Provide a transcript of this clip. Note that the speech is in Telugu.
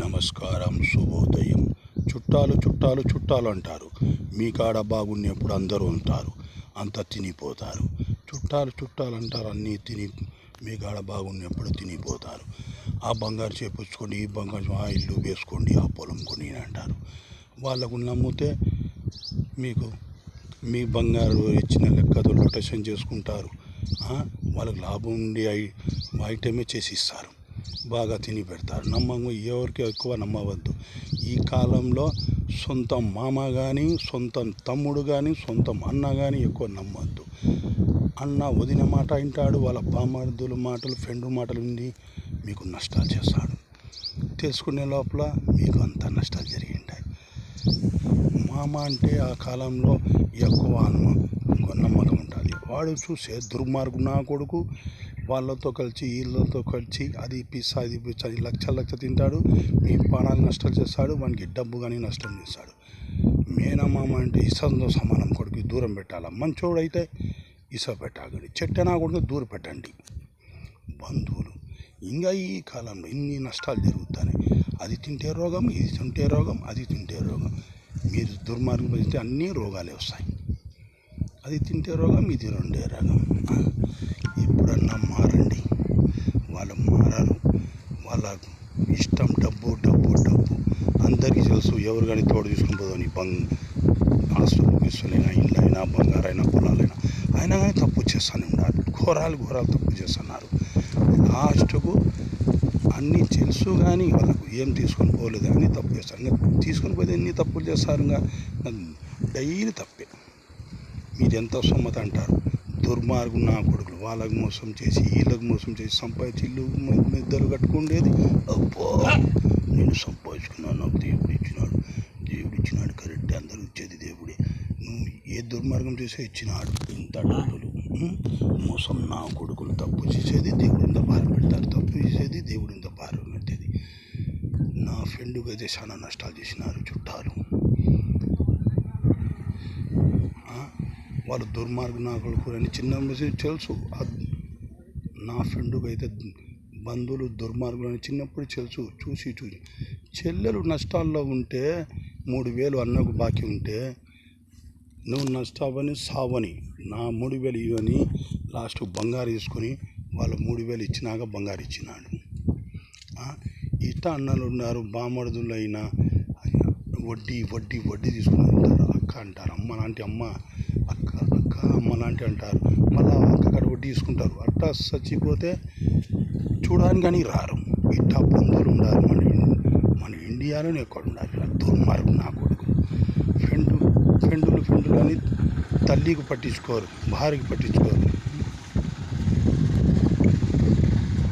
నమస్కారం, శుభోదయం. చుట్టాలు చుట్టాలు చుట్టాలు అంటారు. మీ కాడ బాగున్నప్పుడు అందరూ ఉంటారు, అంత తినిపోతారు. చుట్టాలు చుట్టాలు అంటారు, అన్నీ తిని మీ కాడ బాగున్నప్పుడు తినిపోతారు. ఆ బంగారు చేపించుకోండి, ఈ బంగారు ఆ ఇల్లు వేసుకోండి, ఆ పొలం కొని అంటారు. వాళ్ళకు నమ్మితే మీకు మీ బంగారు ఇచ్చిన లెక్కతో రొటేషన్ చేసుకుంటారు. వాళ్ళకి లాభం ఉండి ఐటమే చేసి ఇస్తారు, బాగా తిని పెడతారు. ఎవరికి ఎక్కువ నమ్మవద్దు. ఈ కాలంలో సొంత మామ కానీ, సొంత తమ్ముడు కానీ, సొంత అన్న కానీ ఎక్కువ నమ్మవద్దు. అన్న వదిన మాట వింటాడు, వాళ్ళ బామర్దుల మాటలు, ఫ్రెండ్ మాటలు విని మీకు నష్టాలు చేస్తాడు. తెలుసుకునే లోపల మీకు అంత నష్టాలు జరిగి ఉంటాయి. మామ అంటే ఆ కాలంలో ఎక్కువ నమ్మకం ఉంటుంది. వాడు చూసే దుర్మార్గు నా కొడుకు, వాళ్ళతో కలిసి వీళ్ళతో కలిసి అది పిస్సా ఇది పిస్సా లక్ష తింటాడు, మీ ప్రాణాలు నష్టాలు చేస్తాడు, వానికి డబ్బు కానీ నష్టం చేస్తాడు. మేనమామ అంటే ఇసంతో సమానం, కొడుకు దూరం పెట్టాలి. మంచోడు అయితే ఇస పెట్టాలి, చెట్టనా కొడుకు దూరం పెట్టండి. బంధువులు ఇంకా ఈ కాలంలో ఇన్ని నష్టాలు జరుగుతాయి. అది తింటే రోగం, ఇది తింటే రోగం, అది తింటే రోగం. మీరు దుర్మార్గం పెడితే అన్నీ రోగాలే వస్తాయి. అది తింటే రోగం, ఇది రెండే రోగం. ఎప్పుడన్నా మారండి. వాళ్ళు మారారు. వాళ్ళ ఇష్టం డబ్బు డబ్బు డబ్బు. అందరికీ తెలుసు, ఎవరు కానీ తోడు తీసుకుని పోదని ఆస్తులు ఇస్తులైనా, ఇళ్ళైనా, బంగారైనా, పొలాలైనా అయినా కానీ తప్పు చేస్తూనే ఉన్నారు. ఘోరాలు తప్పు చేస్తున్నారు. లాస్ట్కు అన్నీ తెలుసు కానీ వాళ్ళకు ఏం తీసుకొని పోలేదు, అన్నీ తప్పు చేస్తారు. ఇంకా తీసుకొని పోతే ఎన్ని తప్పులు చేస్తారు. ఇంకా డైలీ తప్పే. మీరు ఎంత సొమ్మత అంటారు. దుర్మార్గం నా కొడుకులు వాళ్ళకు మోసం చేసి, వీళ్ళకు మోసం చేసి సంపాదించి ఇల్లు మెద్దలు కట్టుకుండేది. అబ్బో నేను సంపాదించుకున్నాను, నాకు దేవుడు ఇచ్చినాడు కరెక్టే, అందరూ ఇచ్చేది దేవుడే. నువ్వు ఏ దుర్మార్గం చేసే ఇచ్చినాడు ఇంత డబ్బులు. మోసం నా కొడుకులు. తప్పు చేసేది దేవుడు ఇంత భారం పెడతారు, తప్పు చేసేది దేవుడు ఇంత భారం పెట్టేది. నా ఫ్రెండ్కి అయితే చాలా నష్టాలు చేసినారు చుట్టాలు. వాళ్ళు దుర్మార్గం నా కొడుకు అని చిన్న మెసేజ్ తెలుసు. నా ఫ్రెండ్కి అయితే బంధువులు దుర్మార్గులు అని చిన్నప్పుడు తెలుసు. చూసి చెల్లెలు నష్టాల్లో ఉంటే 3,000 అన్నకు బాకీ ఉంటే, నువ్వు నష్టావని సావని నా 3,000 ఇవని లాస్ట్ బంగారు తీసుకొని వాళ్ళు 3,000 ఇచ్చినాక బంగారు ఇచ్చినాడు. ఇట్లా అన్నలు ఉన్నారు. బామర్దులు అయినా వడ్డీ తీసుకుని ఉంటారు. అక్క అంటారు, అమ్మ లాంటి అమ్మ, అక్క అమ్మ లాంటి అంటారు. మళ్ళీ అక్కడ వడ్డీ తీసుకుంటారు. అట్టా చచ్చిపోతే చూడడానికి కానీ రారు. ఇట్టా బంధువులు ఉండాలి మన ఇండియాలోనే ఎక్కడ ఉండాలి. దుర్మార్గం నా కొడుకు. ఫ్రెండ్లు అని తల్లికి పట్టించుకోరు, భార్యకి పట్టించుకోరు.